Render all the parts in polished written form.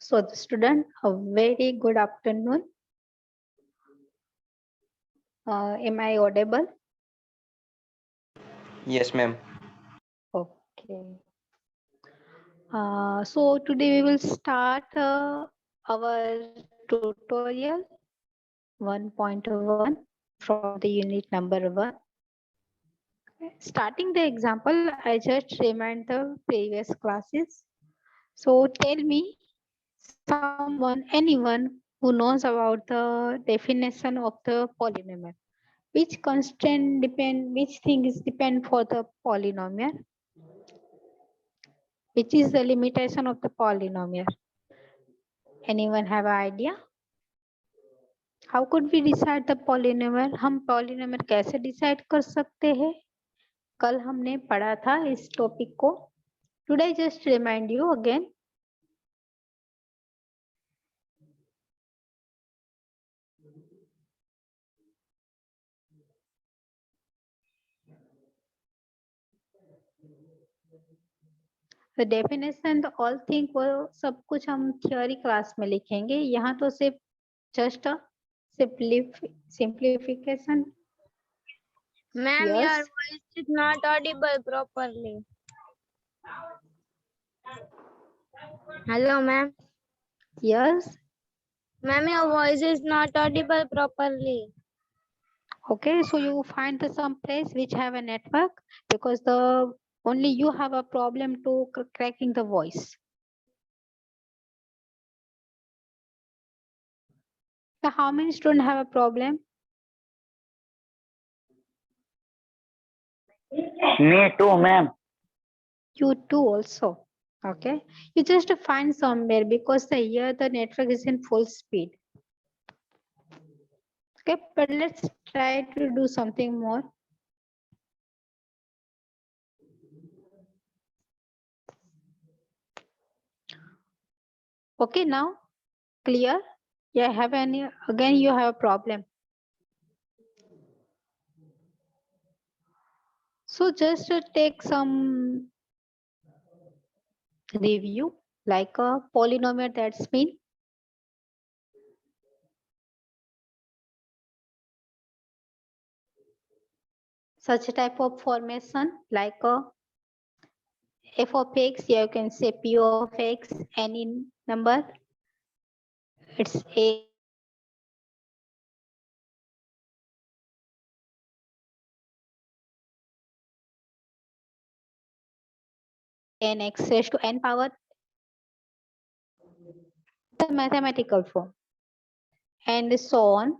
So the student, a very good afternoon. Am I audible? Yes, ma'am. Okay. So today we will start our tutorial 1.1 from the unit number 1. Starting the example, I just remind the previous classes. So tell me, someone, anyone who knows about the definition of the polynomial. Which constant depend, which thing is depend for the polynomial? Which is the limitation of the polynomial? Anyone have an idea? How could we decide the polynomial? हम polynomial कैसे decide कर सकते हैं? कल हमने पढ़ा था इस टॉपिक को. Today just remind you again. The definition, the all thing वो सब कुछ हम theory class में लिखेंगे. यहाँ तो सिर्फ just a simplification. Ma'am, Yes. your voice is not audible properly. Hello, ma'am. Yes. Ma'am, your voice is not audible properly. Okay, so you find the some place which have a network, because the only you have a problem to cracking the voice. So how many students have a problem? Me too, ma'am. You too also. Okay, you just find somewhere, because the here the network is in full speed. Okay, but let's try to do something more. Okay, now clear? Yeah, have any again you have a problem. So just take some review, like a polynomial, that's mean such a type of formation, like a f of x, yeah, you can say p of x, any number, it's a n x raised to n power, the mathematical form, and so on.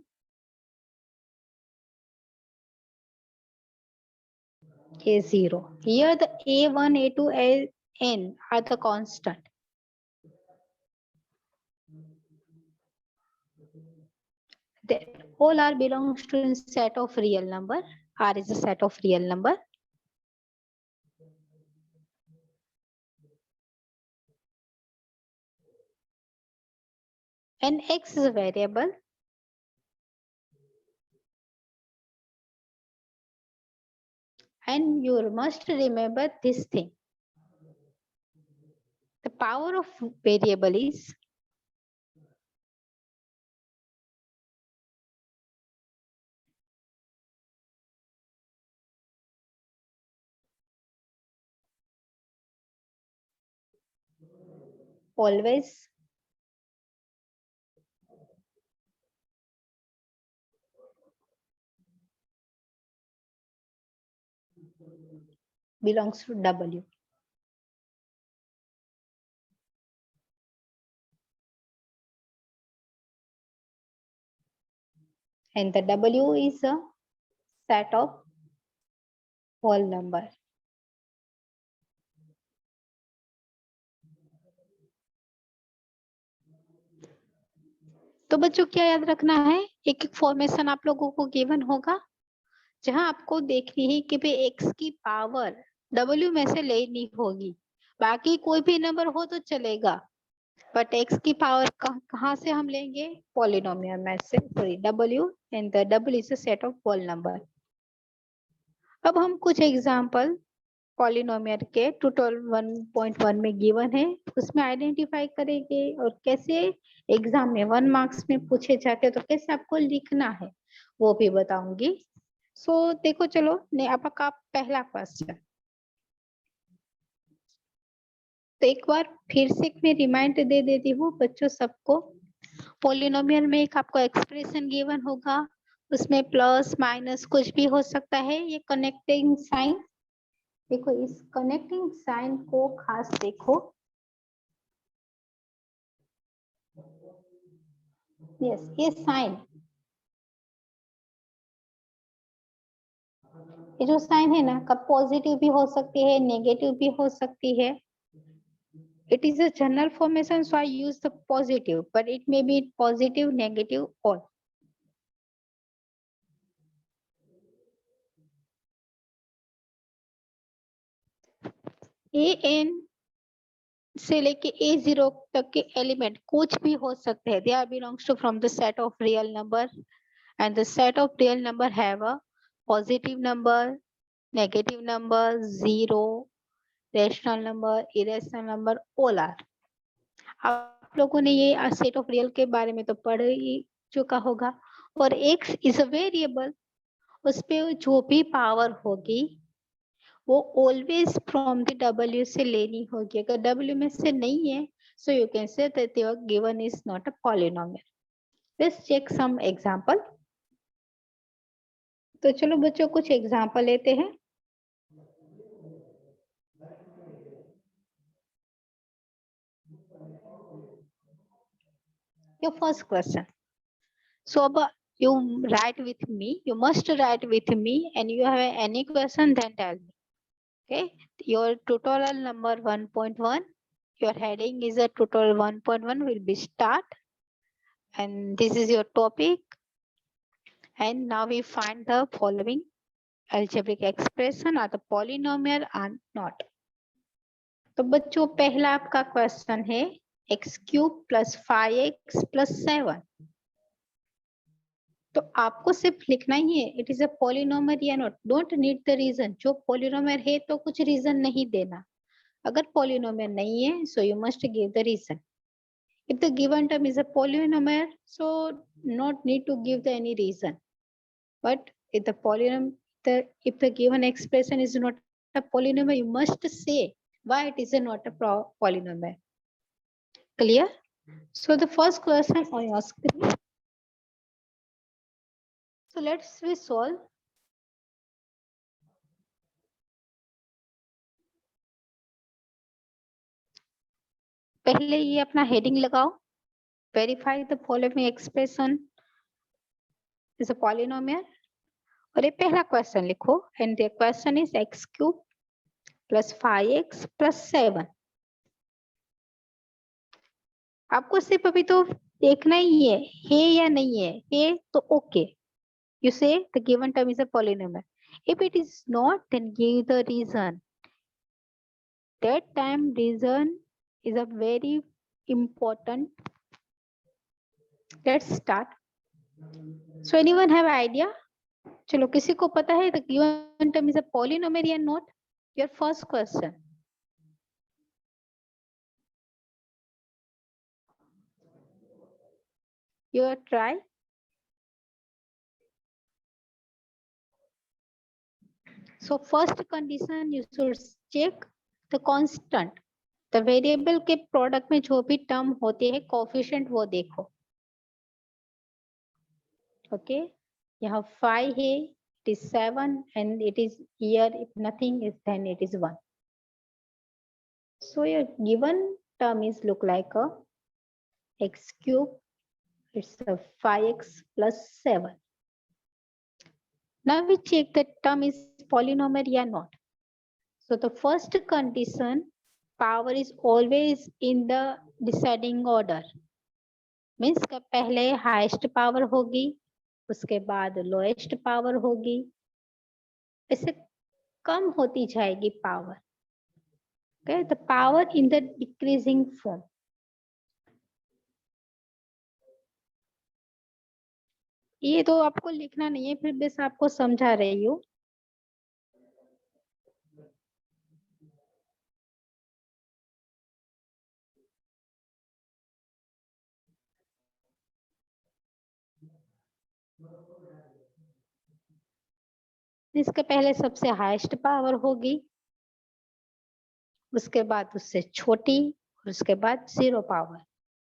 A0. Here the A1, A2, N are the constant. They all are belongs to a set of real number. R is a set of real number. And x is a variable. And you must remember this thing. The power of variable is always belongs to W. And the W is a set of whole number. तो बच्चों क्या याद रखना है, एक एक formation आप लोगों को गिवन होगा, जहां आपको देखनी है कि भाई x की पावर W में से लेनी होगी, बाकी कोई भी नंबर हो तो चलेगा, बट x की पावर कहाँ से हम लेंगे, पॉलिनोमियल में से, sorry W, and the W is a set of whole number. अब हम कुछ एग्जांपल पॉलिनोमियल के टोटल 1.1 में गिवन है, उसमें आइडेंटिफाई करेंगे और कैसे एग्जाम में 1 मार्क्स में पूछे जाते हैं तो कैसे आपको लिखना है वो भी बताऊंगी। सो देखो चलो ने आपका पहला क्वेश्चन, तो एक बार फिर से मैं रिमाइंड दे देती हूँ बच्चों सबको। पॉलिनोमियल में एक आपको एक्सप्रेशन गिवन होगा, उसमें प्लस माइनस कुछ भी हो सकता है। ये कनेक्टिंग साइन, देखो इस कनेक्टिंग साइन को खास देखो, यस ये साइन, ये जो साइन है ना कब पॉजिटिव भी हो सकती है नेगेटिव भी हो सकती है। It is a general formation, so I use the positive, but it may be positive, negative, all. an से लेके a0 तक के एलिमेंट कुछ भी हो सकते हैं। They are belongs to from the set of real number, and the set of real number have a positive number, negative number, zero, rational number, irrational number, all are. आप लोगों ने ये सेट ऑफ रियल के बारे में तो पढ़ ही चुका होगा। और x इज अ वेरिएबल, उस पे जो भी पावर होगी वो ऑलवेज फ्रॉम द w से लेनी होगी। अगर w में से नहीं है so you can say that your given is not a polynomial. Let's check some example. तो चलो बच्चों कुछ एग्जांपल लेते हैं। Your first question. So you write with me, you must write with me, and you have any question then tell me. Okay, your tutorial number 1.1, your heading is a tutorial 1.1 will be start, and this is your topic. And now we find the following algebraic expression are the polynomial and not. तो बच्चों पहला आपका question है x cube plus 5x plus 7। तो आपको सिर्फ लिखना ही है इट इज अ पॉलिनोमियल या not, don't need the reason. जो पॉलिनोमियल है तो कुछ रीजन नहीं देना, अगर पॉलिनोमियल नहीं है so you must give the reason. If the given term is a polynomial, so not need to give the any reason. But if the polynomial, if the given expression is not a polynomial, you must say why it is not a polynomial. Clear? So the first question on your screen. So let's we solve. पहले ये अपना heading लगाओ, verify the following expression is a polynomial. और ये पहला question लिखो and the question is x cube plus 5x plus 7। आपको सिर्फ अभी तो देखना ही है या नहीं है तो okay, you say the given term is a polynomial. If it is not then give the reason. That time reason is a very important. Let's start. So anyone have idea? चलो किसी को पता है the given term is a polynomial or not? Your first question. Your try. So first condition you should check the constant. The variable के product में जो भी term होते हैं coefficient वो देखो। Okay, यहाँ 5 है, it is 7 and it is here if nothing is then it is 1. So your given term is look like a x cube, it's a 5x plus 7. Now we check the term is polynomial or not. So the first condition, power is always in the descending order. Means का पहले highest power होगी, उसके बाद lowest power होगी, इससे कम होती जाएगी power. Okay, the power in the decreasing form. ये तो आपको लिखना नहीं है, फिर बस आपको समझा रही हूँ। इसके पहले सबसे हाईएस्ट पावर होगी, उसके बाद उससे छोटी, और उसके बाद 0 पावर,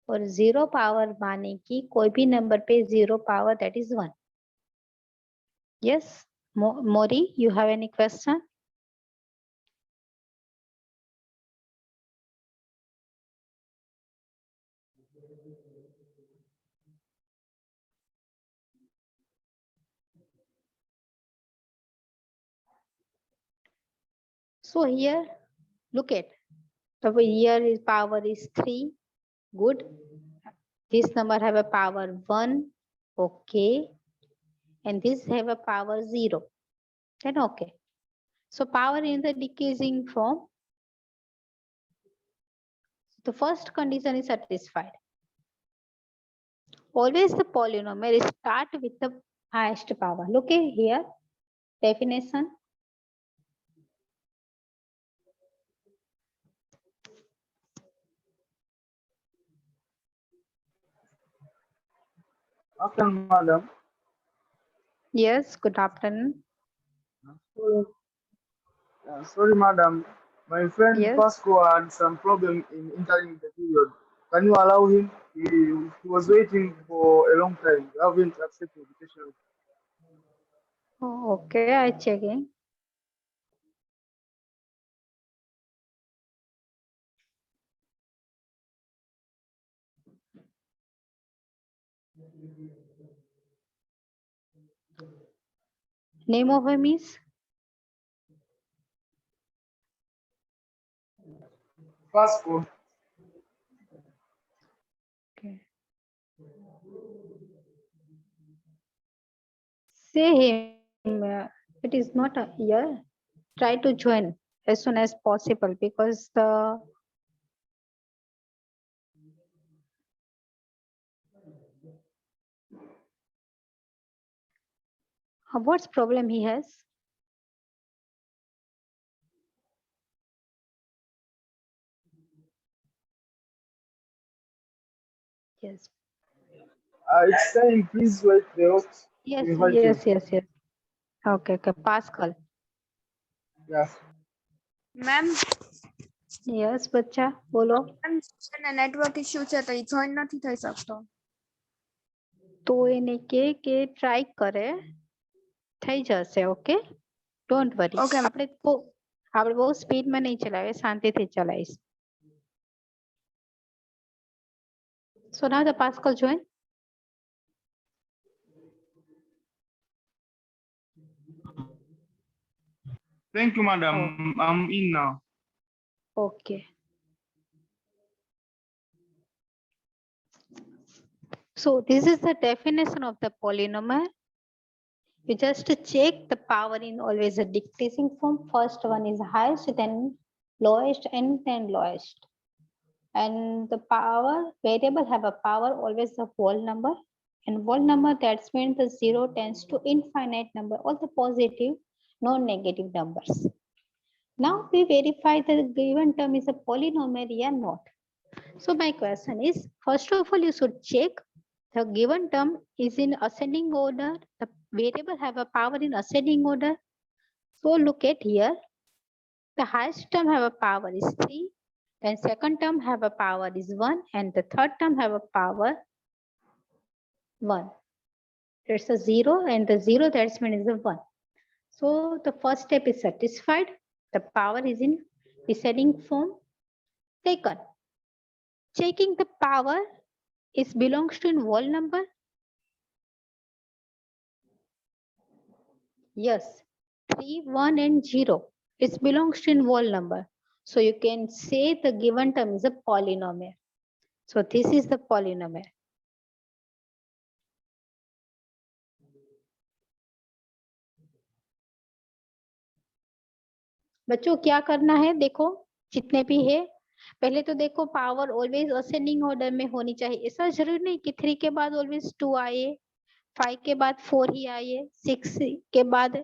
और 0 पावर माने कि कोई भी नंबर पे 0 power, that is 1. Yes, Mori, you have any question? So here, look at, so here is power is 3, good. This number have a power 1, okay. And this have a power 0, then okay. So power in the decreasing form, the first condition is satisfied. Always the polynomial start with the highest power. Look at here, definition. Afternoon, madam. Yes, good afternoon. Sorry, madam. My friend Yes. Pasco had some problem in entering the period. Can you allow him? He was waiting for a long time. We haven't accepted the invitation. Oh, okay, I checking. Name of him is? Pasco. Okay. Say him, it is not a year. Try to join as soon as possible, because the what's problem he has? Yes. It's saying please wait the host. Yes, invite yes, him. yes. Okay, okay. Pascal. Yes. Ma'am Yes, બચ્ચા બોલો. Network issue છે તો એ join નથી થઈ શકતો. તો એને કે ટ્રાય કરે, થઈ જશે. Okay, don't worry. Okay, ma'am. આપણે બહુ સ્પીડમાં નહીં ચલાવીએ, શાંતિથી ચલાવીશ. So now the Pascal join. Thank you, madam. I'm in now. Okay. So this is the definition of the polynomial. You just check the power in always a decreasing form. First one is highest, then lowest, and then lowest. And the power variable have a power always the whole number, and whole number, that means the 0 tends to infinite number, all the positive, non-negative numbers. Now we verify the given term is a polynomial or not. So my question is, first of all, you should check the given term is in ascending order. The variable have a power in ascending order. So look at here. The highest term have a power is 3. Then second term have a power is 1. And the third term have a power 1. There's a 0, and the 0 that's mean is a 1. So the first step is satisfied. The power is in descending form. Second, checking the power is belongs to in whole number. Yes, 3, 1 and 0. It belongs to in whole number. So you can say the given term is a polynomial. So this is the polynomial. बच्चों क्या करना है, देखो जितने भी है, पहले तो देखो पावर ऑलवेज असेंडिंग ऑर्डर में होनी चाहिए. ऐसा जरूरी नहीं कि 3 के बाद ऑलवेज 2 आए, 5 के बाद 4 ही आए, 6 के बाद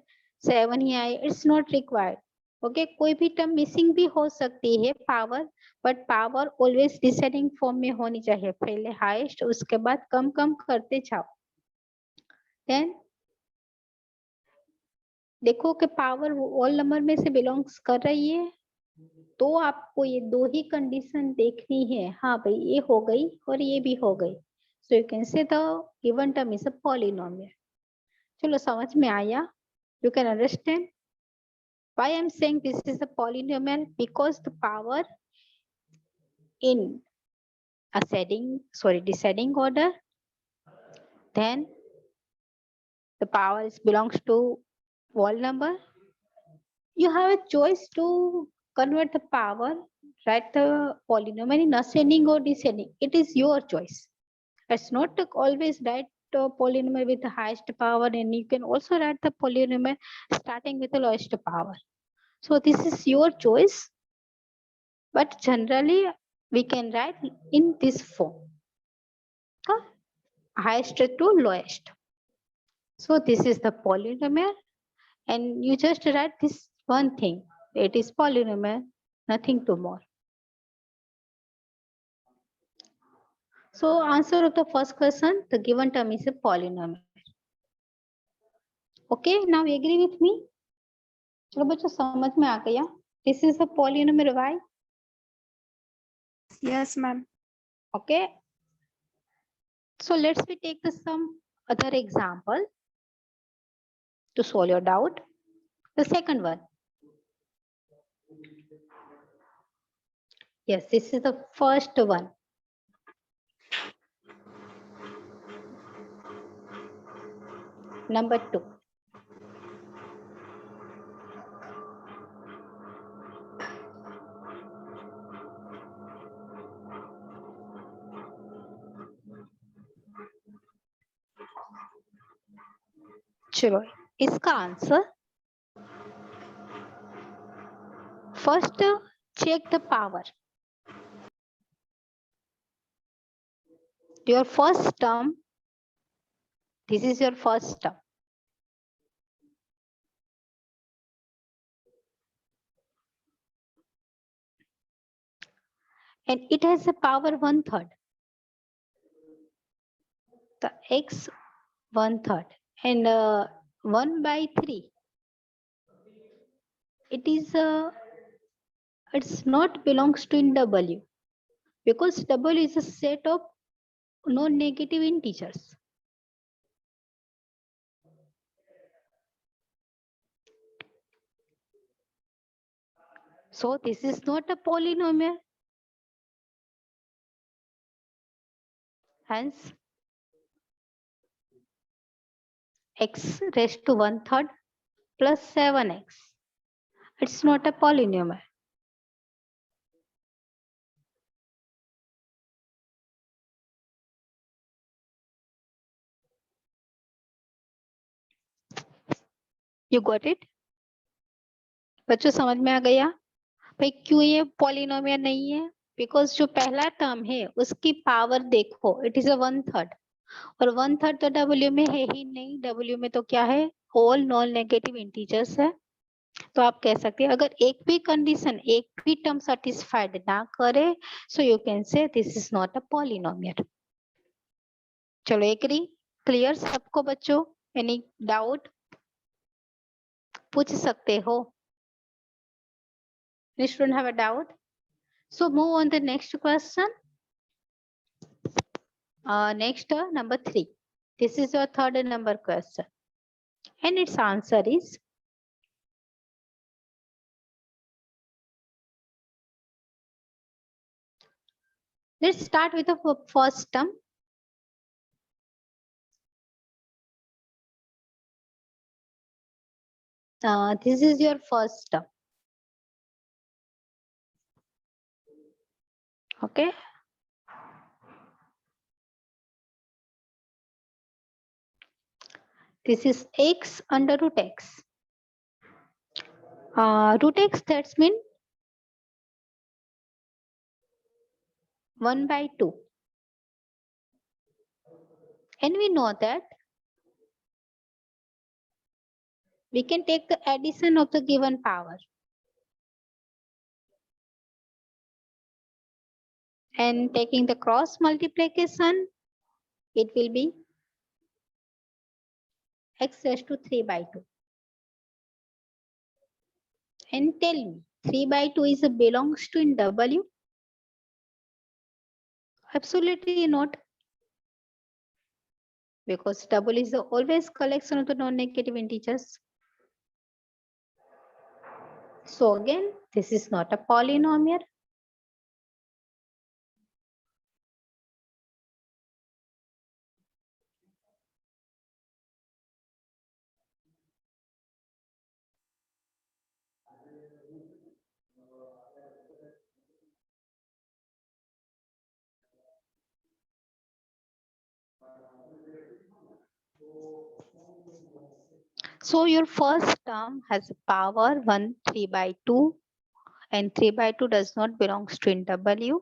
7 ही आए. It's not required. ओके, कोई भी टर्म मिसिंग भी हो सकती है power, but power always descending form में होनी चाहिए. पहले हाईएस्ट, उसके बाद कम कम करते जाओ. देन देखो कि पावर ऑल नंबर में से बिलोंग्स कर रही है, तो आपको ये दो ही कंडीशन देखनी है। हाँ भाई, ये हो गई और ये भी हो गई, सो यू कैन से the given term is a polynomial. चलो समझ में आया? You can understand why I'm saying this is a polynomial, because the power in descending order, then the power belongs to whole number. You have a choice to convert the power, write the polynomial in ascending or descending. It is your choice. It's not to always write the polynomial with the highest power, and you can also write the polynomial starting with the lowest power. So this is your choice, but generally we can write in this form, highest to lowest. So this is the polynomial, and you just write this one thing. It is polynomial, nothing to more. So answer of the first question, the given term is a polynomial. Okay, now you agree with me? चलो बच्चों समझ में आ गया? This is a polynomial, why? Yes, ma'am. Okay. So let's we take some other example to solve your doubt. The second one. Yes, this is the first one. Number 2. चलो इसका answer, first check the power. Your first term, this is your first term. And it has a power 1/3. The x 1/3 and 1/3. It is it's not belongs to in W, because W is a set of non-negative integers. So this is not a polynomial. Hence, x raised to 1/3 plus 7x. It's not a polynomial. You got it? बच्चों समझ में आ गया? भाई क्यों ये polynomial नहीं है? Because जो पहला टर्म है उसकी पावर देखो, इट इज अ 1/3, और 1/3 तो W में है ही नहीं। W में तो क्या है? ऑल नॉन नेगेटिव इंटीजर्स है। तो आप कह सकते हैं अगर एक भी कंडीशन, एक भी टर्म सेटिस्फाइड ना करे, सो यू कैन से this is not a polynomial. चलो एग्री? क्लियर सबको बच्चों? एनी डाउट पूछ सकते हो? You shouldn't have a doubt. So move on the next question. Next, number 3. This is your third number question. And its answer is, let's start with the first term. This is your first term. Okay. This is x under root x. Root x, that's mean 1/2. And we know that we can take the addition of the given power. And taking the cross multiplication, it will be x raised to 3 by 2. And tell me, 3 by 2 is belongs to in W? Absolutely not. Because W is the always collection of the non-negative integers. So again, this is not a polynomial. So your first term has a power 1 3 by 2 and 3 by 2 does not belongs to in W.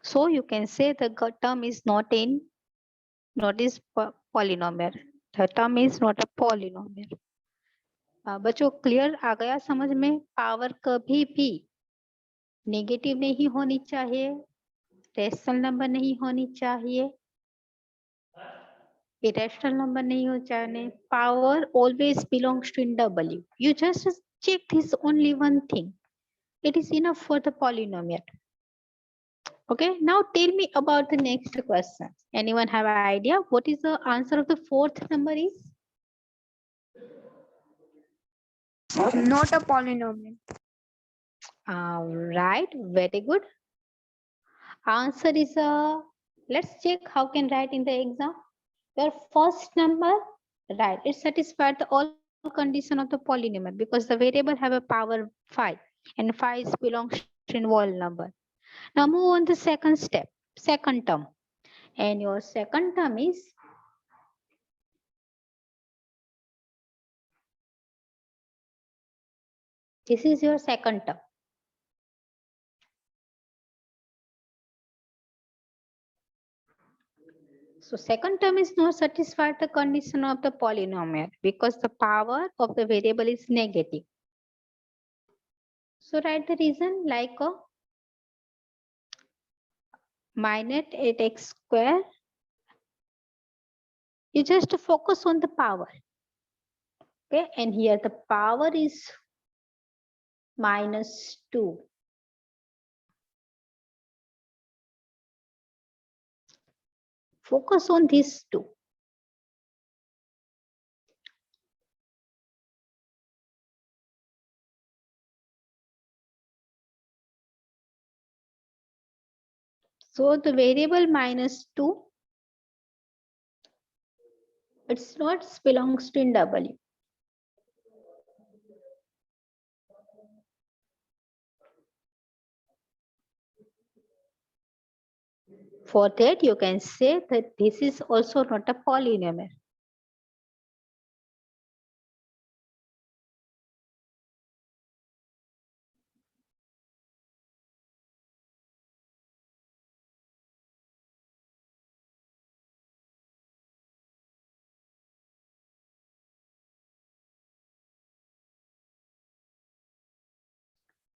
So you can say the term is not polynomial. The term is not a polynomial. बच्चों clear आ गया समझ में? Power कभी भी negative नहीं होनी चाहिए, rational number नहीं होनी चाहिए, irrational number नहीं हो चाहिए. Power always belongs to in W. You just check this only one thing. It is enough for the polynomial. Okay, now tell me about the next question. Anyone have an idea what is the answer of the fourth number is? Not a polynomial. Right, very good. Answer is let's check how can write in the exam. Your first number, right, it satisfied the all condition of the polynomial because the variable have a power 5 and 5 belongs to in whole number. Now move on the second step, second term, and your second term is this is your second term. So second term is not satisfied the condition of the polynomial because the power of the variable is negative. So write the reason like a minus 8x square. You just focus on the power. Okay, and here the power is minus 2. Focus on these two. So the variable minus 2, it's not belongs to in W. For that, you can say that this is also not a polynomial.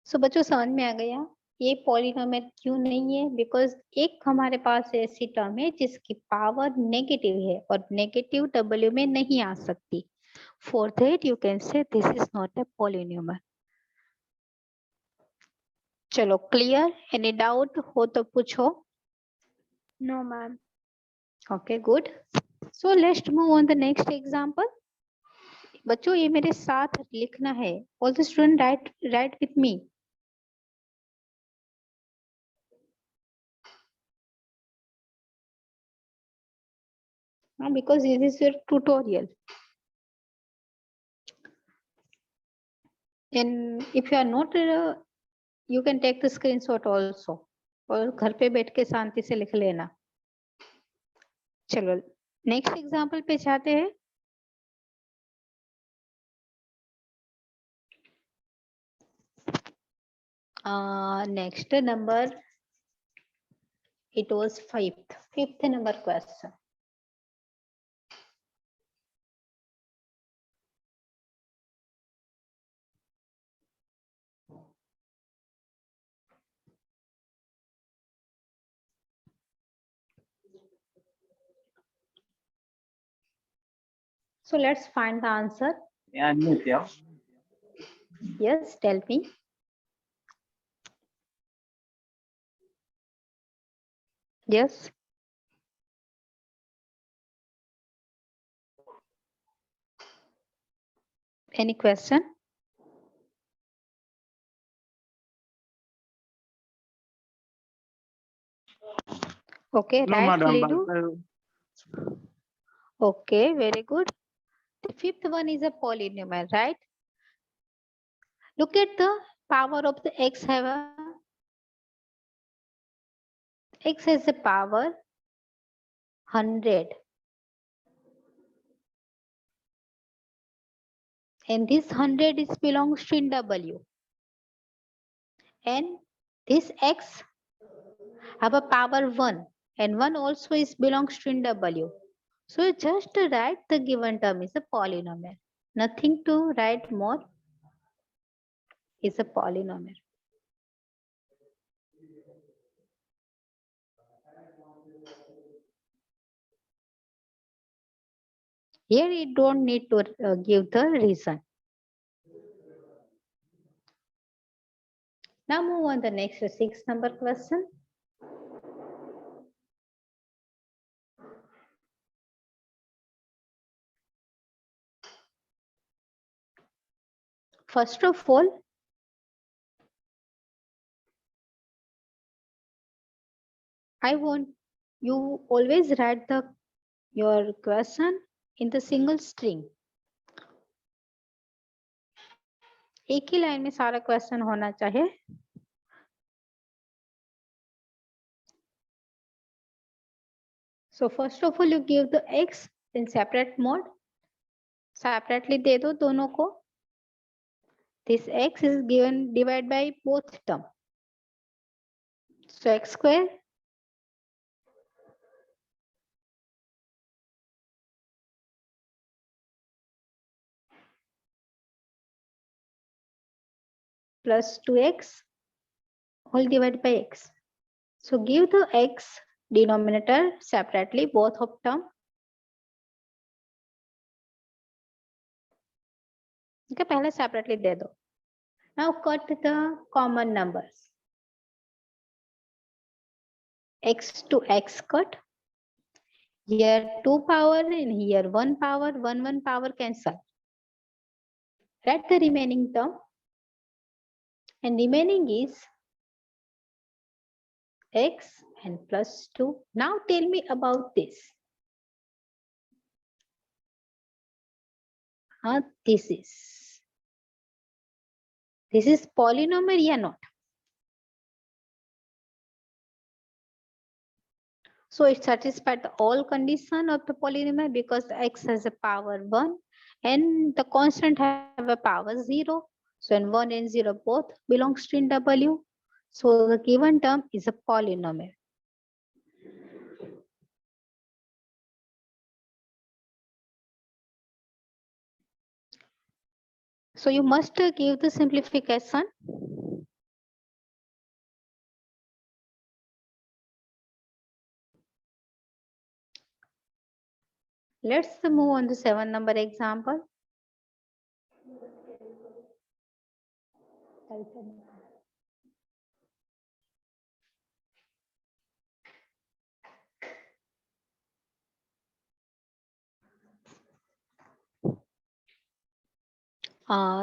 So बच्चों समझ में आ गया ये polynomial क्यों नहीं है? Because एक हमारे पास ऐसी टर्म है जिसकी पावर नेगेटिव है और नेगेटिव W में नहीं आ सकती. For that you can say this is not a polynomial. चलो क्लियर? एनी डाउट हो तो पूछो. No, ma'am. Okay, good. So let's move on the next example. बच्चों ये मेरे साथ लिखना है. All the student write with me. Because this is your tutorial. And if you are not, you can take the screenshot also. और घर पे बैठ के शांति से लिख लेना. चलो नेक्स्ट एग्जाम्पल पे जाते हैं. Next number, it was fifth number question. So let's find the answer. Yeah, Nitya. Yes, tell me. Yes. Any question? Okay, No, right, madam, Lidu? but Okay, very good. The fifth one is a polynomial, right? Look at the power of the x have a x has a power 100. And this 100 is belongs to in W. And this x have a power 1. And 1 also is belongs to in W. So just to write the given term is a polynomial. Nothing to write more, is a polynomial. Here you don't need to give the reason. Now move on the next 6 number question. First of all, I want you always write your question in the single string. एक ही line में सारा question होना चाहिए. So first of all, you give the x in separate mode. Separately दे दो दोनों को. This x is given divided by both term. So x square plus 2x whole divided by x. So give the x denominator separately both of term. Okay, पहले separately दे दो. Now cut the common numbers. X to x cut. Here 2 power and here 1 power, 1 power cancel. Write the remaining term. And remaining is x and plus 2. Now tell me about this. This is polynomial or not? So it satisfied all condition of the polynomial because x has a power 1 and the constant have a power 0. So when 1 and 0 both belongs to in W. So the given term is a polynomial. So you must give the simplification. Let's move on to 7 number example.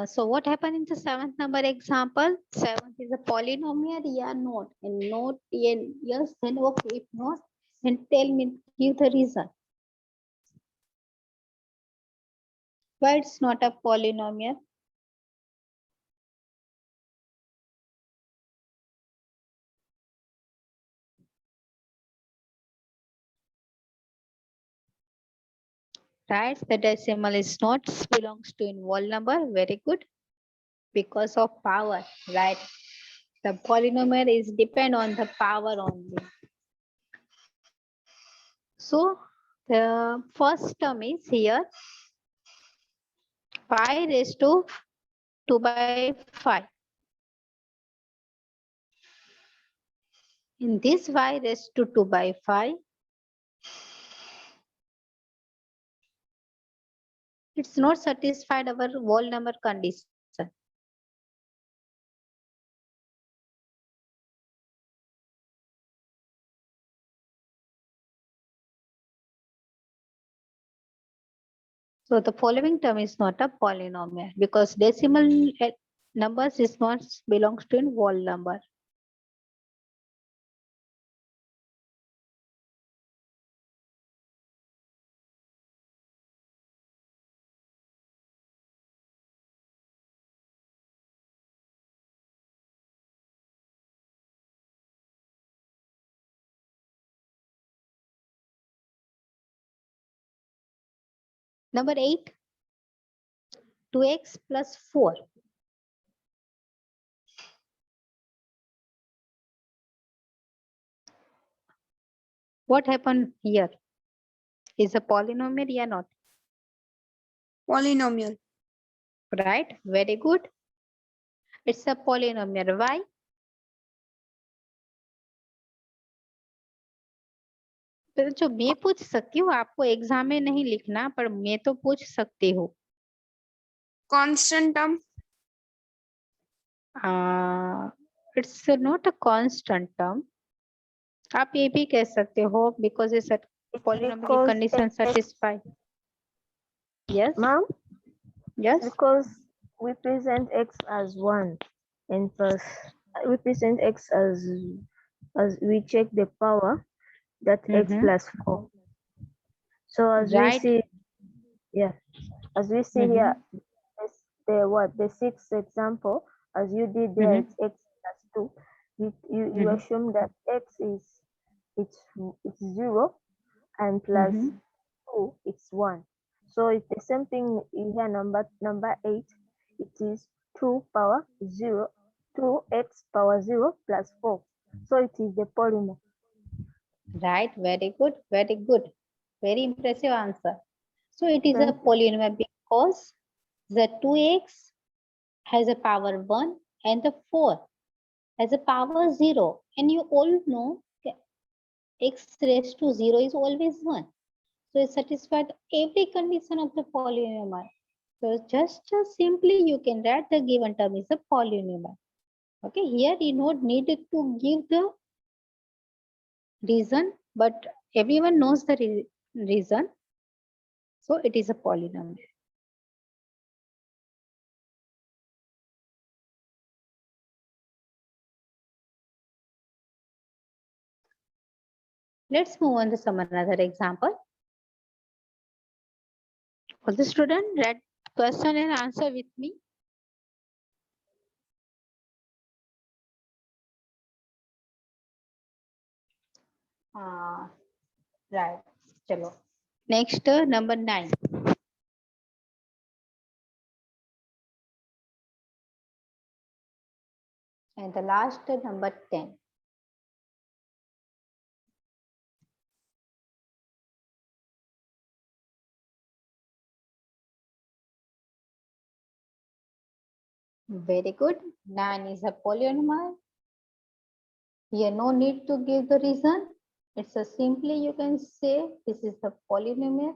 So what happened in the 7th number example? 7th is a polynomial, yeah, not, and not, yes, then okay, if not, then tell me, give the reason. Why it's not a polynomial? Right, the decimal is not belongs to in whole number, very good. Because of power, right? The polynomial is depend on the power only. So the first term is here, y raised to 2 by 5. In this y raised to 2 by 5, It's not satisfied our whole number condition. So the following term is not a polynomial because decimal numbers is not belongs to a whole number. Number 8, 2x plus 4. What happened here? Is a polynomial or not? Polynomial. Right, very good. It's a polynomial. Why? तो जो मैं पूछ सकती हूँ आपको exam में नहीं लिखना, पर मैं तो पूछ सकती हूँ. Constant term. It's not a constant term. आप ये भी कह सकते हो because it's a polynomial condition satisfied. Yes. Ma'am, Yes. because we present x as 1 and plus we present x as we check the power that x plus 4. So as we Right. see, yeah, as we see here, the sixth example, as you did there, it's x plus 2. You assume that x is it's 0 and plus 2 it's 1. So it's the same thing in here. Number 8, it is 2 power 0, 2x power 0 plus 4. So it is the polynomial. Right, very good, very good. Very impressive answer. So it is a polynomial because the 2x has a power 1 and the 4 has a power 0. And you all know x raised to 0 is always 1. So it satisfies every condition of the polynomial. So just simply you can write the given term is a polynomial. Okay, here you don't need to give the reason, but everyone knows the reason. So it is a polynomial. Let's move on to some another example. For the student, read question and answer with me. Right. Chalo. Next, number 9. And the last, number 10. Very good. 9 is a polynomial. Here no need to give the reason. It's a simply you can say this is a polynomial.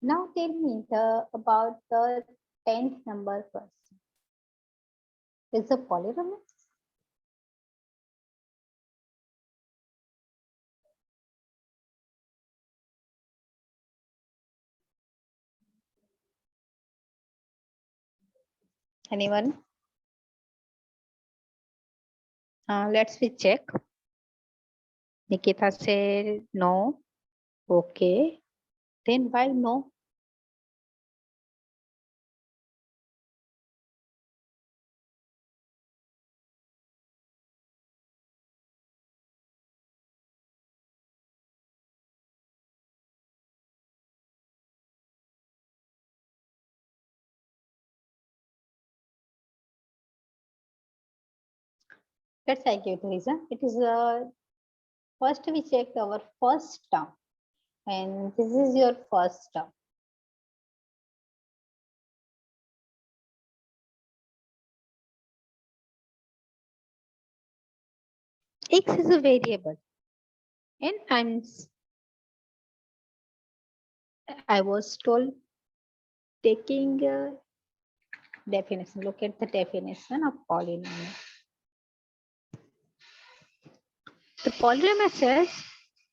Now tell me about the 10th number question. Is a polynomial? Anyone? Let's check. Nikita said no. Okay. Then why no? Let's I give the reason. It is first we check our first term. and this is your first term. X is a variable, and I was told taking a definition. Look at the definition of polynomial. The polynomial says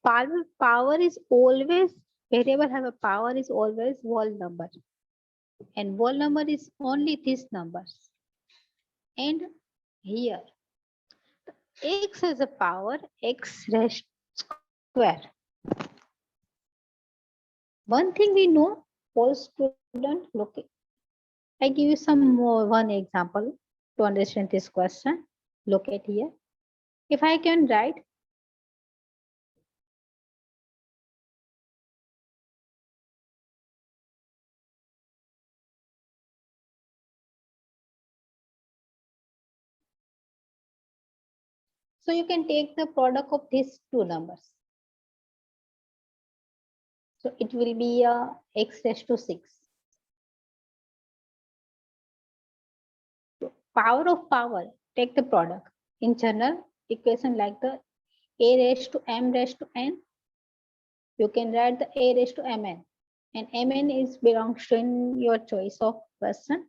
power is always, variable have a power is always whole number, and whole number is only these numbers. And here x has a power x raised square. One thing we know, all student, look, I give you some more one example to understand this question. Look at here. If I can write so you can take the product of these two numbers. So it will be x raised to 6. So power of power, take the product. In general equation like the a raised to m raised to n, you can write the a raised to mn, and mn is belongs to in your choice of question.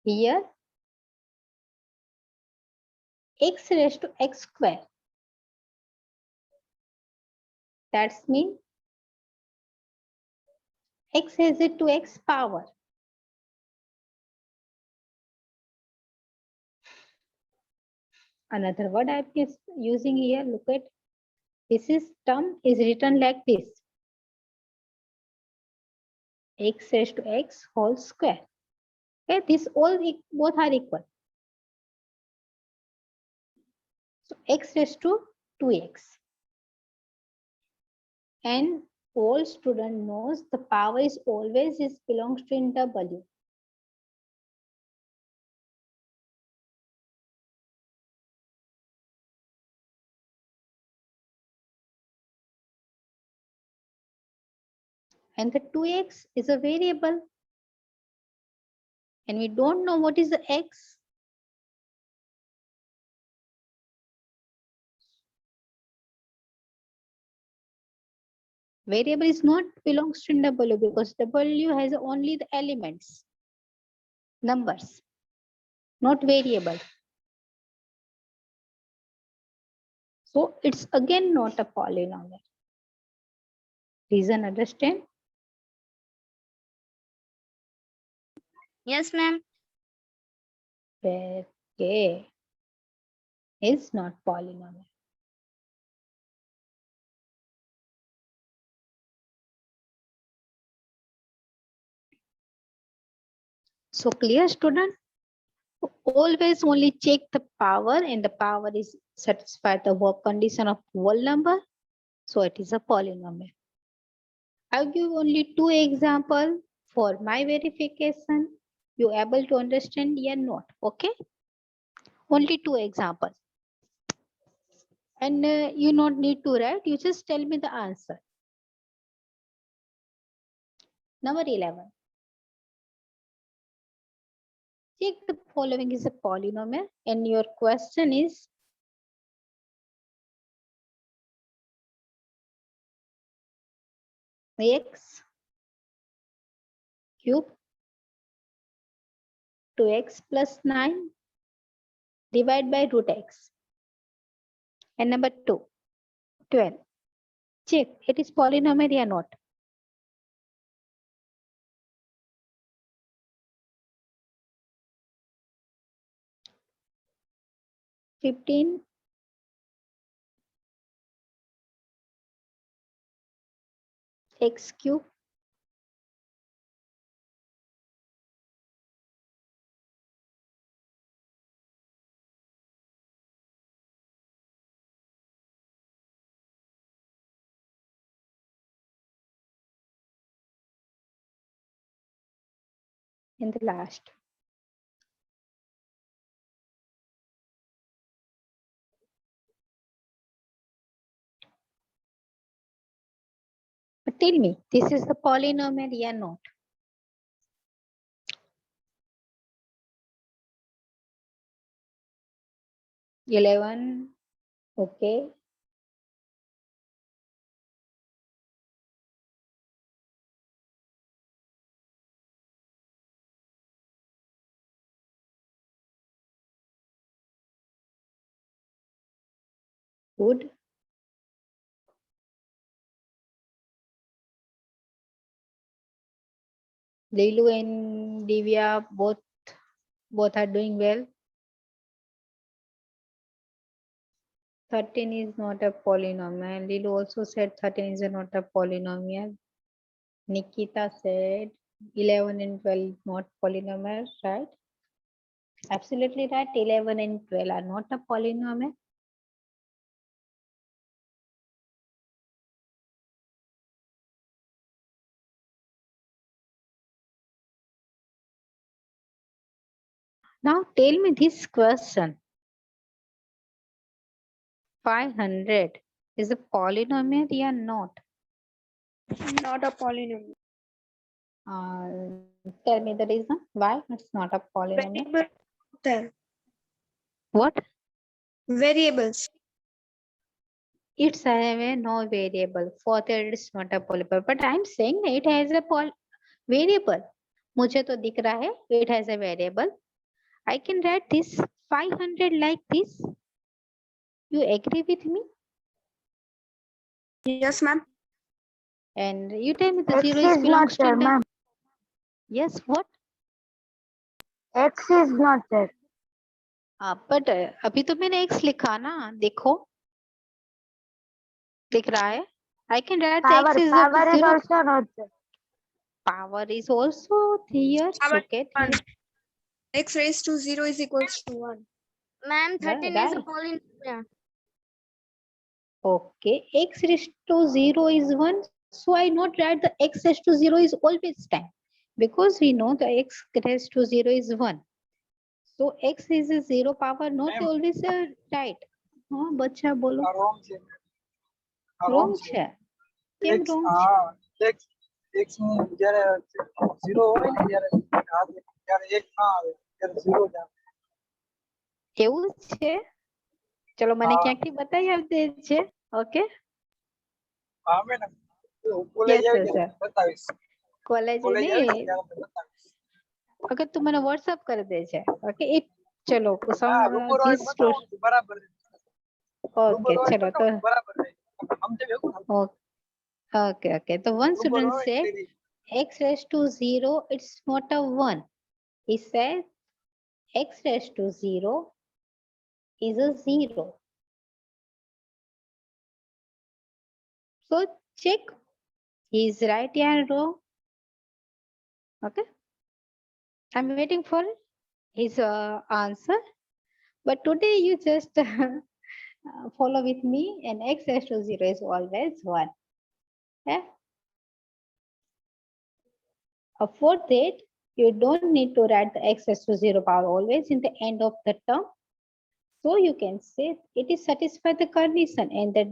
Here x raised to x square, that's mean x has a 2x power. Another word I am using here, look at this is term is written like this, x raised to x whole square. Okay, this all both are equal. So x raised to 2x. And all student knows the power is always is belongs to in W. And the 2x is a variable. And we don't know what is the x. Variable is not belongs to W because W has only the elements, numbers, not variable. So it's again not a polynomial. Reason understand? Yes, ma'am. Where K is not polynomial. So clear, student? Always only check the power, and the power is satisfy the work condition of whole number. So it is a polynomial. I'll give only two examples for my verification. You able to understand or not? Okay. Only two examples. And you not need to write. You just tell me the answer. Number 11. Check the following is a polynomial, and your question is x cube 2x plus 9 divided by root x. And number 2, 12. Check it is polynomial or not. $15 x cube in the last. tell me, this is the polynomial or not? Eleven, okay. Good. Lilu and Divya both are doing well. 13 is not a polynomial. Lilu also said 13 is not a polynomial. Nikita said 11 and 12 not polynomial, right? Absolutely right. 11 and 12 are not a polynomial. Now tell me this question. 500 is a polynomial or not? Not a polynomial. Tell me the reason why it's not a polynomial. Variable. What? Variables. It's a no variable. For that it's not a polynomial. But I'm saying it has a variable. मुझे तो दिख रहा है it has a variable. I can write this 500 like this. You agree with me? Yes, ma'am. And you tell me the X zero is is belongs not there, to ma'am. Yes, what? X is not there. But अभी तो मैंने x लिखा ना, देखो दिख रहा है. I can write the Power x is is zero. also not there. Power is also here. Power Look at one. here. X raised to 0 is equals to 1. Ma'am, 13 is a right. polynomial. Okay, x raised to 0 is 1. So I not write the x raised to 0 is always 10. Because we know the x raised to 0 is 1. So x is a 0 power, not always a right. हाँ बच्चा बोलो. wrong છે. Wrong છે. કેમ X wrong છે? X નું જ્યારે 0 હોય ને ત્યારે એક ના આવે ત્યારે 0 જ આવે. એવું છે? ચલો મને ક્યાંકથી બતાવી આપજે છે. ઓકે. હા મેડમ કોલેજ Yes, આવી sir, ત્યારે sir. બતાવીશ. કોલેજ કોલેજ ની આવી ત્યારે બતાવીશ. ઓકે તું મને WhatsApp કરી દે છે. ઓકે એ ચલો હા રૂબરૂ આવીને બતાવો તો બરાબર છે. ઓકે રૂબરૂ આવીને ચલો તો બતાવો તો બરાબર છે. સમજે એવું થાય. okay, okay. So one રૂબરૂ student આવે said એટલે x raised to 0, it's not a 1. He said x raised to 0 is a 0. So check he is right or wrong. Okay. I'm waiting for his answer. But today you just follow with me and x raised to 0 is always 1. Yeah. For that, you don't need to write the x raised to 0 power always in the end of the term. So you can say it is satisfy the condition and the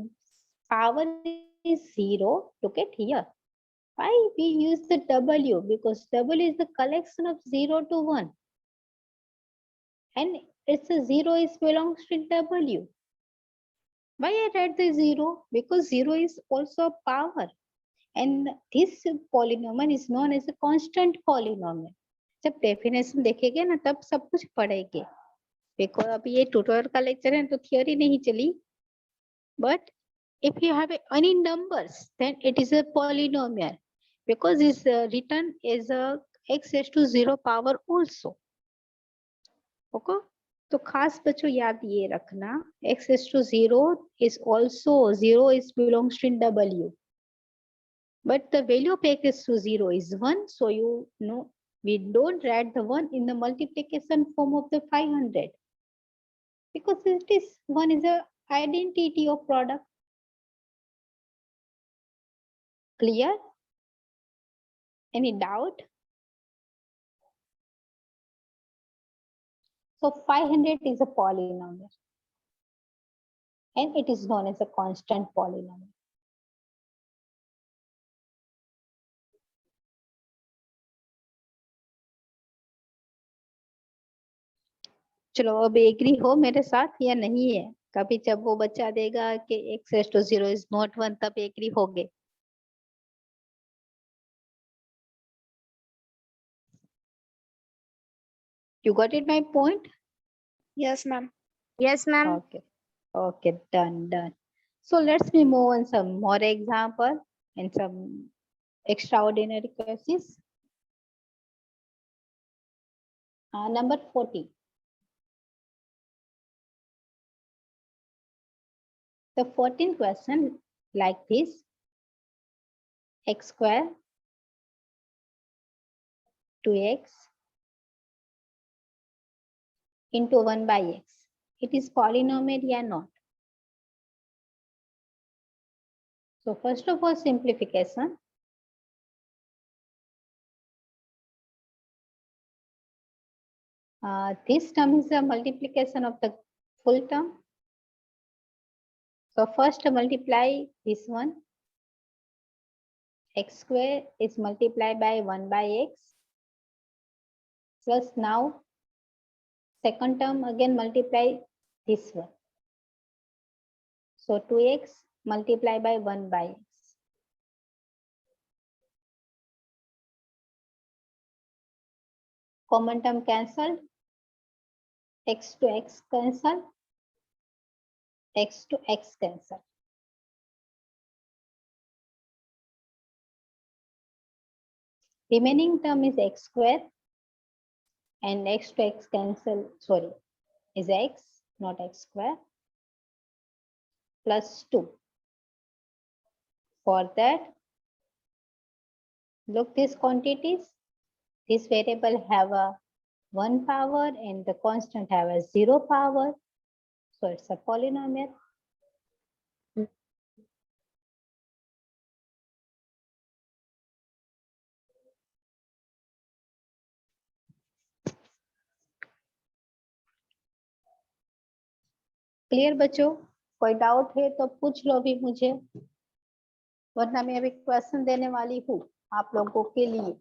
power is 0. Look at here. Why we use the W? Because W is the collection of 0 to 1. And it's a 0 is belongs to W. Why I write the 0? Because 0 is also a power. And this polynomial is known as a constant polynomial. जब definition देखेंगे ना तब सब कुछ पढ़ेंगे. Because अभी ये tutorial का लेक्चर है तो थियोरी नहीं चली. But if you have any numbers, then it is a polynomial because it's written as a x raised to 0 power also. Okay? तो खास बच्चों याद ये रखना x raised to 0 is also 0 is belongs to W. But the value of x raised to 0 is 1. So you know we don't write the 1 in the multiplication form of the 500. Because it is 1 is a identity of product. Clear? Any doubt? So 500 is a polynomial. And it is known as a constant polynomial. चलो अब agree हो मेरे साथ या नहीं है? कभी जब वो बच्चा देगा कि x raised to 0 is not 1 तब एग्री होगे। You got it my point? Yes, ma'am. Yes, ma'am. Okay. Okay, done. So let's move on some more example and some extraordinary cases. Number 40. The 14th question like this: x square 2x into 1 by x. It is polynomial or not? So first of all, simplification. This term is a multiplication of the full term. So first multiply this one. X square is multiplied by 1 by x. Plus now second term again multiply this one. So 2x multiplied by 1 by x. Common term cancelled. X to x cancel. X to x cancel. Remaining term is x square and x to x cancel, sorry, is x, not x square, plus 2. For that, look these quantities. This variable have a 1 power and the constant have a 0 power. So it's a polynomial. Clear बच्चों? कोई doubt है तो पूछ लो अभी मुझे, वरना मैं अभी क्वेश्चन देने वाली हूँ आप लोगों के लिए।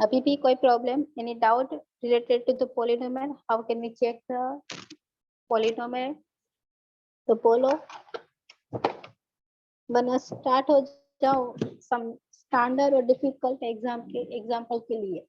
अभी भी कोई problem, any doubt related to the polynomial? How can we check the polynomial? तो बोलो, वरना स्टार्ट हो जाओ सम स्टैंडर्ड और डिफिकल्ट एग्जाम्पल के लिए।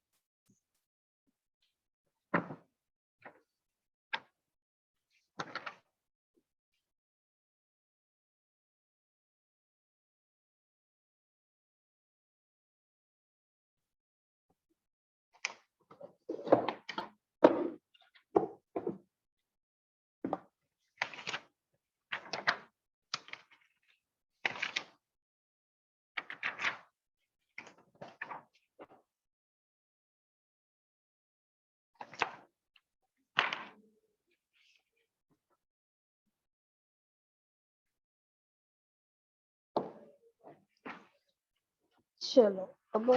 चलो अब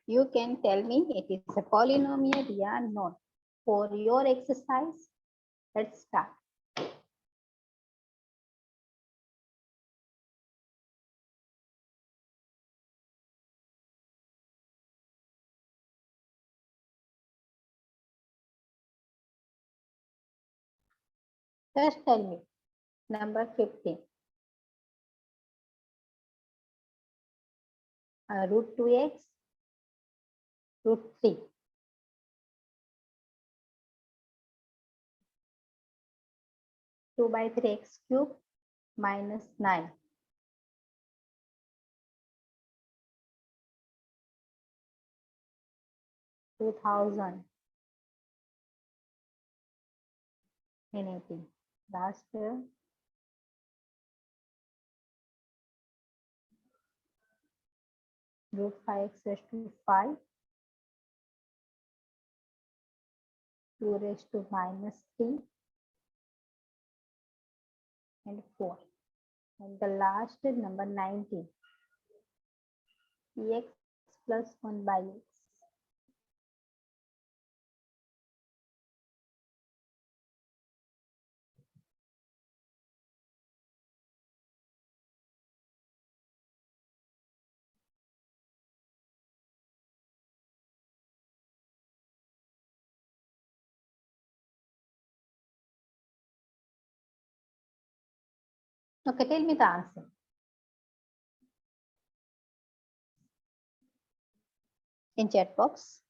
you can tell me it is a polynomial या not. For your exercise, let's start. Just tell me number 15. Root 2x, root 3. Two by 3x cube minus 9. Two thousand in 18. Last root 5x raised to 5. 2 raised to minus 3 and 4. And the last number 19. X plus 1 by x. Okay, tell me the answer. In chat box.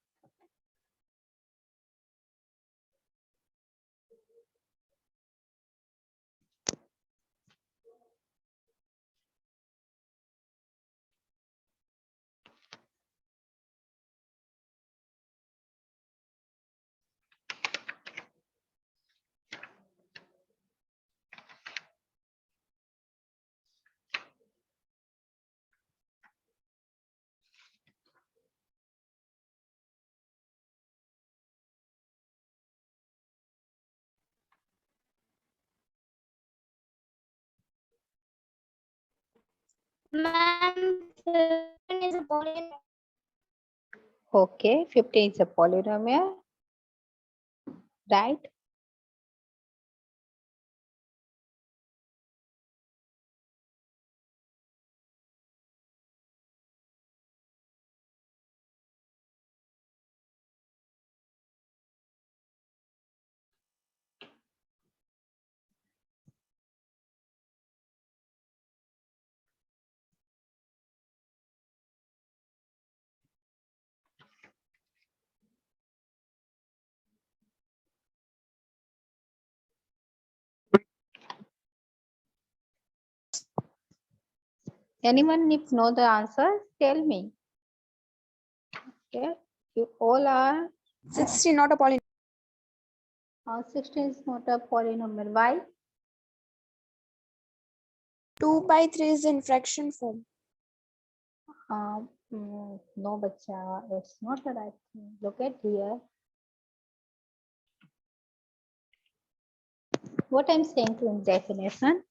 Ma'am, 15 is a polynomial. Okay, 15 is a polynomial, right? Anyone if know the answer, tell me. Okay, you all are 16 not a polynomial. 16 is not a polynomial. Why? 2 by 3 is in fraction form. No, bacha, it's not the right thing. Look at here. What I'm saying to in definition,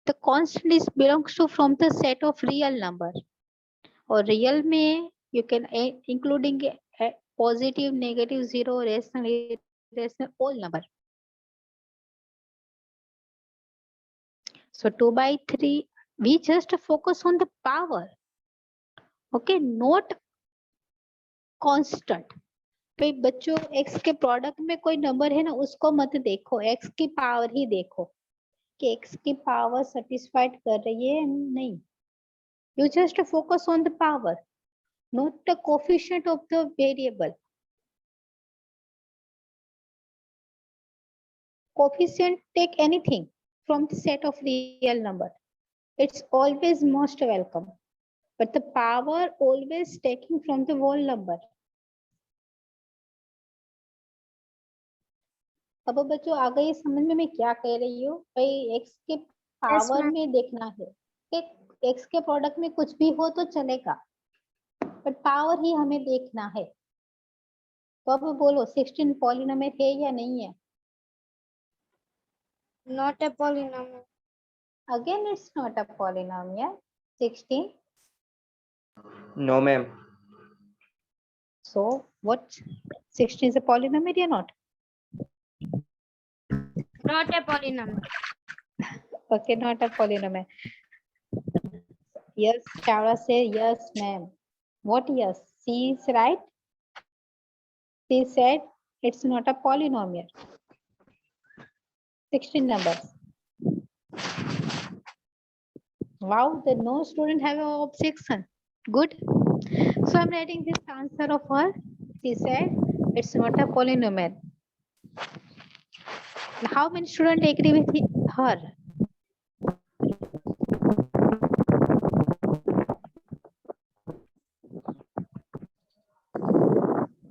the constant is belongs to from the set of real number. Or real में you can including a positive, negative, zero, rational, irrational, all number. So 2 by 3, we just focus on the power. Okay, not constant. भाई बच्चों x के product में कोई number है ना, उसको मत देखो, x की पावर ही देखो कि x की पावर सेटिस्फाइड कर रही है नहीं. You just focus on the power, not the coefficient of the variable. Coefficient take anything from the set of real number. It's always most welcome. But the power always taking from the whole number. अब बच्चों आ गई समझ में मैं क्या कह रही हूँ. भाई x के पावर ma'am. में देखना है कि x के प्रोडक्ट में कुछ भी हो तो चलेगा, बट पावर ही हमें देखना है. तो अब बोलो 16 पॉलिनोमियल है या नहीं है? Not a polynomial. Again, it's not a polynomial. 16. No, ma'am. So what? 16 is a polynomial or not? Not a polynomial. Okay, not a polynomial. Yes, Chawla say yes, ma'am. What yes? She is right. She said it's not a polynomial. 16 numbers. Wow, the no student have an objection. Good. So I'm writing this answer of her. She said it's not a polynomial. How many students agree with her?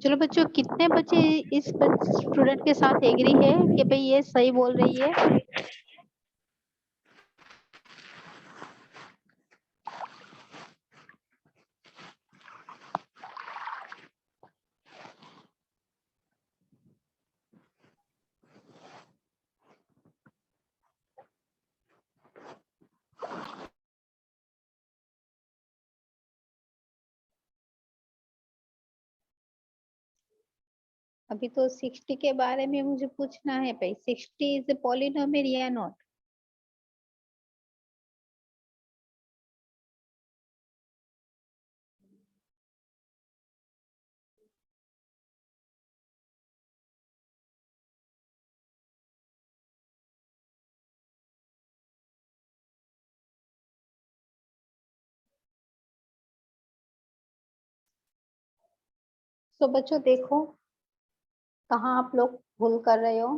चलो बच्चों, कितने बच्चे इस student के साथ agree है कि भाई ये सही बोल रही है? अभी तो 60 के बारे में मुझे पूछना है भाई, 60 इज a polynomial या नॉट? तो बच्चों देखो कहाँ आप लोग भूल कर रहे हो।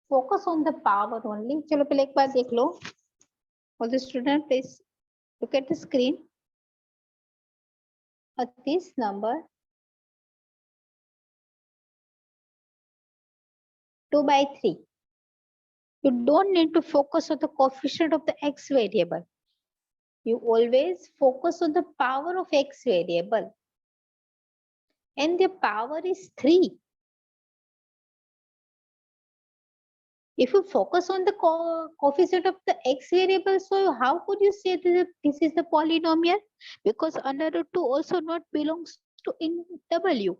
Focus on the power only. चलो पहले एक बार देख लो। All the student, please look at the screen. At this number 2/3. You don't need to focus on the coefficient of the x variable. You always focus on the power of x variable. And the power is 3. If you focus on the coefficient of the x variable, so how could you say that this is the polynomial? Because under root 2 also not belongs to in W.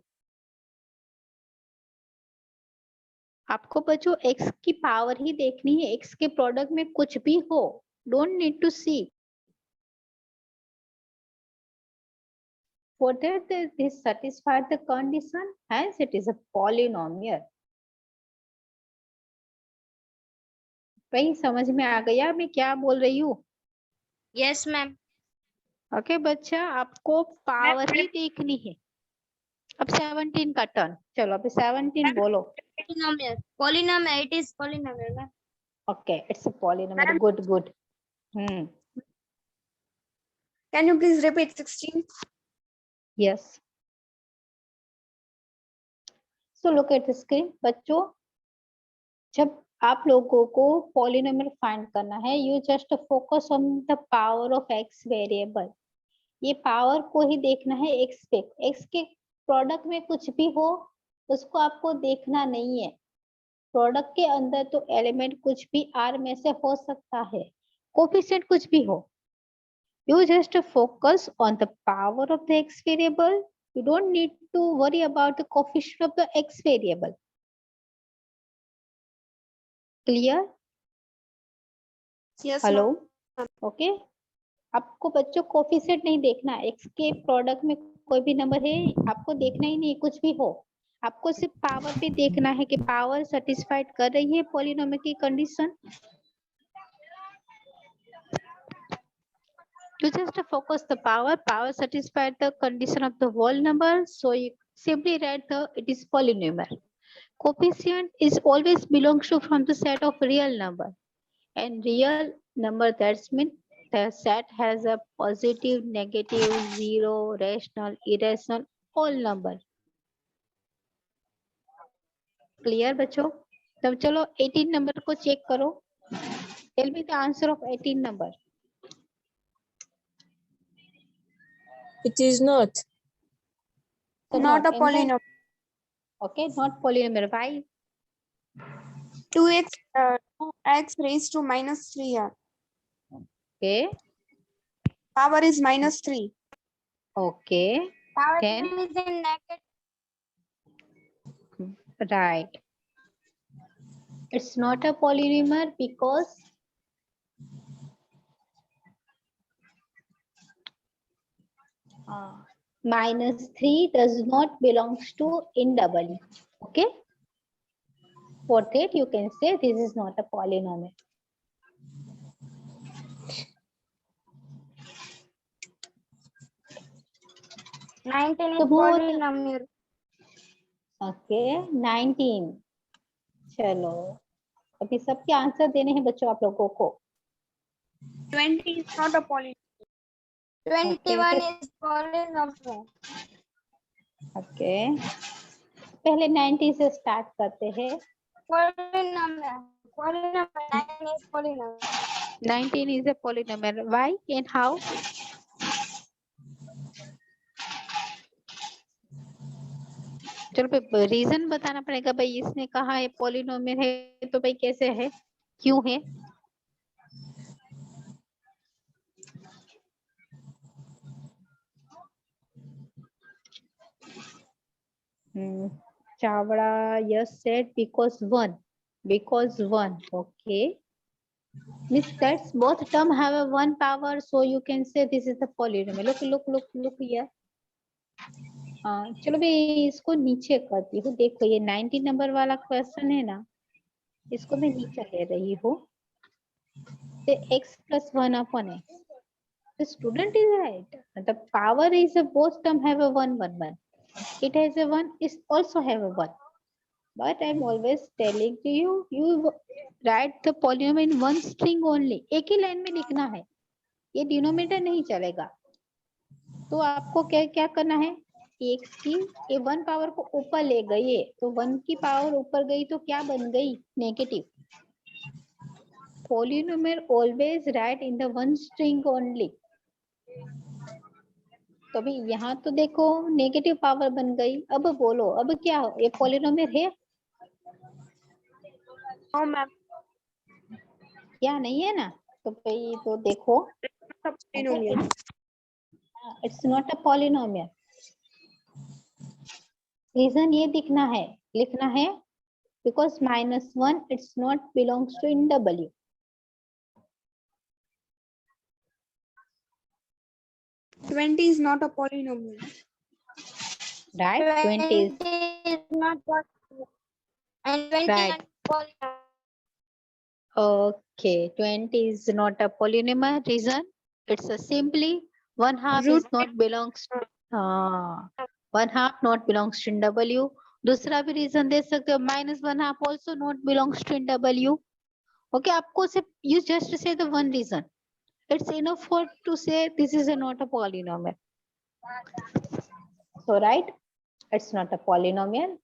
आपको बच्चों x की power ही देखनी है, x के product में कुछ भी हो, don't need to see. For that this satisfies the condition, hence it is a polynomial. भाई समझ में आ गया मैं क्या बोल रही हूँ? Yes, ma'am. ओके बच्चा, आपको पावर ही देखनी है। अब 17 का टर्न, चलो अभी 17 बोलो। Polynomial. Polynomial. It is polynomial, ma'am. Okay, it's a polynomial. Good good. Can you please repeat 16? Yes. So look at the screen. बच्चों जब आप लोगों को पॉलिनोमियल फाइंड करना है, you just focus on the power of x variable. ये power को ही देखना है एक्स पे। एक्स के प्रोडक्ट में कुछ भी हो उसको आपको देखना नहीं है। प्रोडक्ट के अंदर तो एलिमेंट कुछ भी आर में से हो सकता है, कोफिशिएंट कुछ भी हो। You just focus on the power of the x variable. You don't need to worry about the coefficient of the x variable. Clear? Yes, hello? ma'am. Okay. आपको बच्चों कोफिशिएंट नहीं देखना, एक्स के प्रोडक्ट में कोई भी नंबर है आपको देखना ही नहीं, कुछ भी हो। आपको सिर्फ पावर पे देखना है कि पावर सेटिस्फाइड कर रही है पॉलिनोमियल की condition. You just focus the power satisfied the condition of the whole number, so you simply write the it is polynomial. Coefficient is always belongs to from the set of real number, and real number that's mean the set has a positive, negative, zero, rational, irrational, all number. Clear बच्चों? तब चलो 18 number को check करो। Tell me the answer of 18 number. It is not. So Not a in the- polynomial. Okay, not polynomial. Why? 2x raised to -3 here. Okay. Power is -3. Okay. Power Then? is in negative. Right. It's not a polynomial because -3 does not belongs to in W. Okay. For that you can say this is not a polynomial. Nineteen is So more- polynomial. Okay, 19. चलो अभी सबके answer देने हैं बच्चों आप लोगों को। 20 is not a polynomial. 21 is polynomial. Okay, पहले 90 से स्टार्ट करते हैं। Polynomial. Polynomial. 9 is polynomial. 19 is a polynomial. Why and how? चलो रीजन बताना पड़ेगा भाई, इसने कहा है पॉलिनोमियल है तो भाई कैसे है, क्यों है? Chavda, yes said because 1. Because 1. Okay. Means that's both term have a 1 power, so you can say this is the polynomial. Look here. चलो भाई इसको नीचे करती हूँ। देखो ये 90 नंबर वाला क्वेश्चन है ना, इसको मैं नीचे ले रही हूँ। x + 1/x The student is right. The power is a both term have a 1 1 1. It has a 1, it also have a 1. But I'm always telling to you, you write the polynomial in one string only. एक ही line में लिखना है, ये denominator नहीं चलेगा. तो आपको क्या क्या करना है, x की ये 1 पावर को ऊपर ले गई है, तो 1 की पावर ऊपर गई तो क्या बन गई, negative. Polynomial always write in the one string only. तो अभी यहाँ तो देखो नेगेटिव पावर बन गई. अब बोलो अब क्या हो, ये पॉलिनोमियल है No, ma'am. क्या नहीं है ना. तो भाई तो देखो Polynomial. It's not a polynomial. Reason ये दिखना है, लिखना है, because -1 it's not belongs to in W. Twenty is not a polynomial. Right? 20 is 20 is not possible. And 20 Right. not polynomial. okay. 20 is not a polynomial. Reason? It's a simply 1/2 is not belongs. 1/2 not belongs to in W. दूसरा भी reason दे सकते हो, -1/2 also not belongs to in W. Okay, आपको सिर्फ you just say the one reason. It's enough for to say this is a not a polynomial. So right, it's not a polynomial.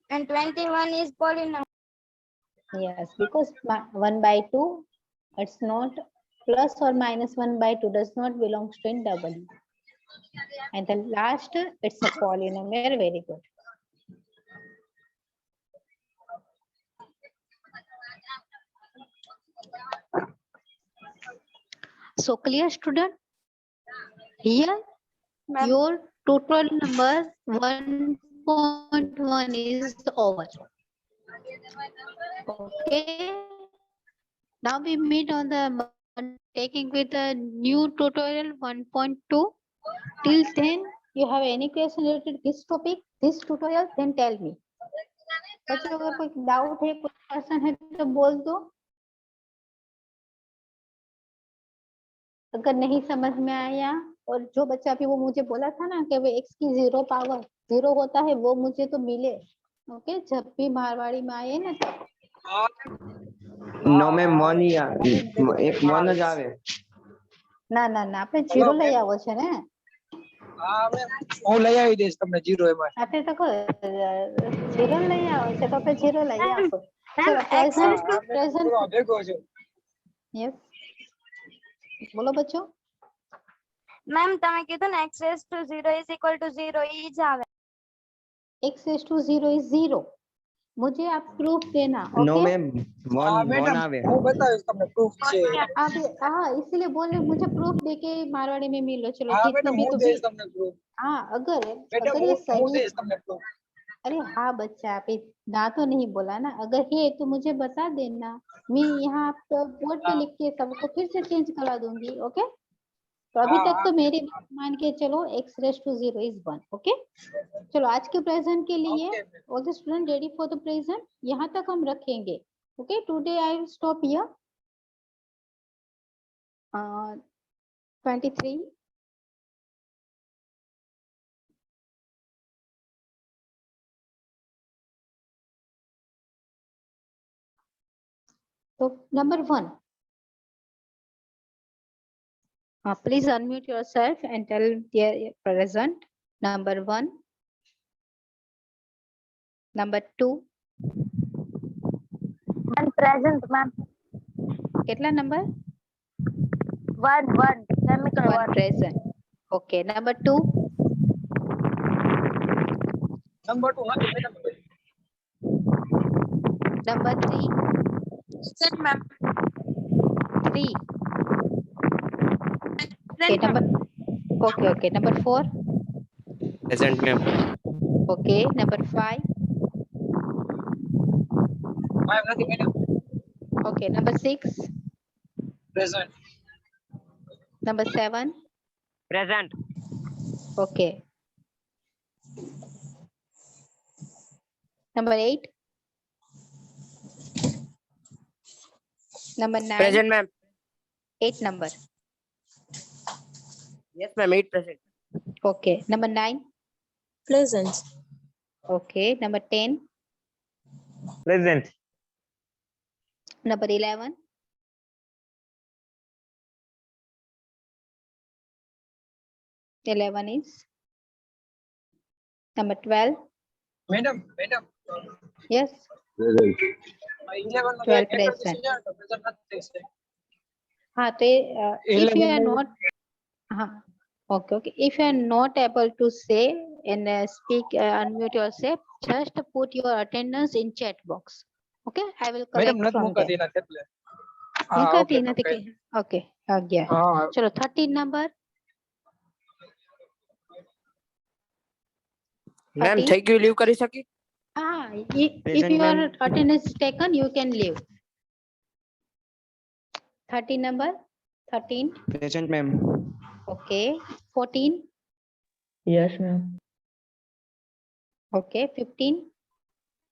And 21 is polynomial. Yes, because 1/2 it's not plus or -1/2 does not belong to in W. And the last it's a polynomial. Very good. So clear, student? Here Ma'am. your total number 1.1 is over. Okay. Now we meet on the taking with the new tutorial 1.2. Till then, you have any question related to this topic, this tutorial, then tell me. बच्चों अगर कोई doubt है, कोई question है तो बोल दो. अगर नहीं समझ में आया, और जो बच्चा अभी वो मुझे बोला था ना कि वो x की 0 पावर 0 होता है, वो मुझे तो मिले. ओके, जब भी मारवाड़ी में आए ना तब. नो मैम 1 ही एक 1 જ આવે. ના ના ના આપણે 0 લઈ આવો છે ને. હું લઈ આવી દઈશ તમને 0 એમાં. આપણે તો 0 લઈ આવો છે તો આપણે 0 લઈ આવશો. ચલો પ્રેઝન્ટ ભેગો છે. યસ, બોલો બચ્ચો. Ma'am, તમે કીધું ને x raised to 0 is equal to 0 ઈ જ આવે. x raised to 0 is 0. मुझे आप प्रूफ देना. नो ओके, मैम 1 આવે. હું બતાવીશ તમને પ્રૂફ છે. आप हाँ इसीलिए बोल रहे मुझे प्रूफ देके मारवाड़ी में मिलो. चलो હા जितने મેડમ भी હું तो દઈશ તમને પ્રૂફ. हाँ अगर મેડમ अगर ये હું सही. દઈશ તમને પ્રૂફ. अरे हाँ बच्चा, आप ना तो नहीं बोला ना. अगर है तो मुझे बता देना. मैं यहाँ आपको बोर्ड पे लिख के सबको फिर से चेंज करा दूंगी. ओके, तो अभी तक तो मेरी बात मान के चलो x raised to 0 is 1. Okay, चलो आज के प्रेजेंट के लिए all the student ready for the present. यहाँ तक हम रखेंगे. Okay, today I will stop here. 23. So number 1. Please unmute yourself and tell their present. Number 1. Number 2. One present, ma'am. કેટલા number? One. Chemical 1 one. present. Okay, number 2. Number 2 હા madam. Number 3. Present, ma'am. 3. Okay, Present, ma'am. okay. Number 4. Present ma'am. Okay, number 5. હા નથી madam. Okay, number 6. Present. Number 7. Present. Okay. Number 8. Number 9. Present ma'am. 8 number. Yes, ma'am. 8%. Okay. Number 9. Pleasant. Okay. Number 10. Pleasant. Number 11. Is number 12. Madam. Yes. 11 12 present. हाँ तो if you are not हाँ okay if you are not able to say and speak unmute yourself, just put your attendance in chat box. Okay, I will correct Madam, from there. okay. Okay आ गया हाँ, चलो 13 number. Ma'am, 13. thank you. Leave kari saki. हाँ if Present, your ma'am. attendance is taken, you can leave. 13 number. 13. Present, ma'am. Okay. 14. Yes, ma'am. Okay. 15.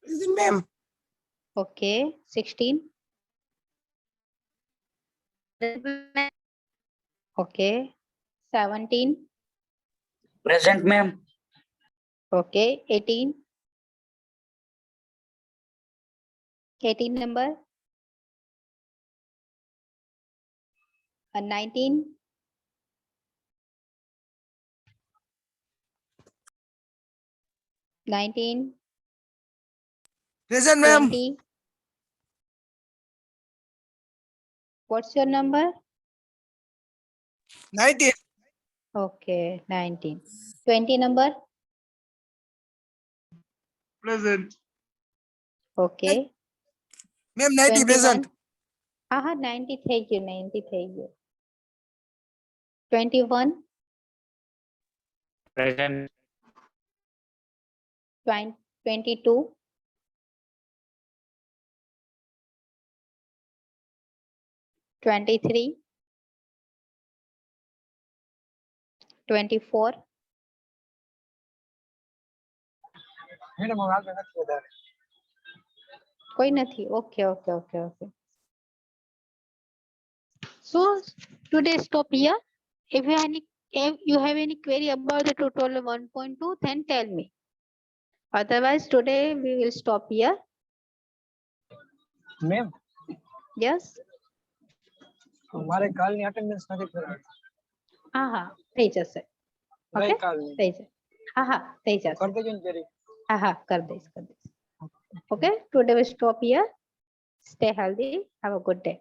Present, ma'am. Okay. 16. Okay. 17. Present, ma'am. Okay. 18. 18 number. 19. 19. Present, ma'am. 20. What's your number? 19. Okay. 19. 20 number. Present. Okay. Ma'am, 21. हाँ 90 થઈ ગયું 90 થઈ ગયું. 21. Present. 22. 23. 24. Madam, હવે આગળ નથી વધારે. કોઈ નથી. Okay. So today stop here. If you have any query about the tutorial 1.2, then tell me. Otherwise today we will stop here. Ma'am, Yes. મારે કાલની attendance નથી કરાવી. હા થઈ જશે. Okay. ગઈકાલની. થઈ જશે. હા થઈ જશે. કરી દેજો ને જરી. હા कर दईશ. Okay, today we stop here. Stay healthy. Have a good day.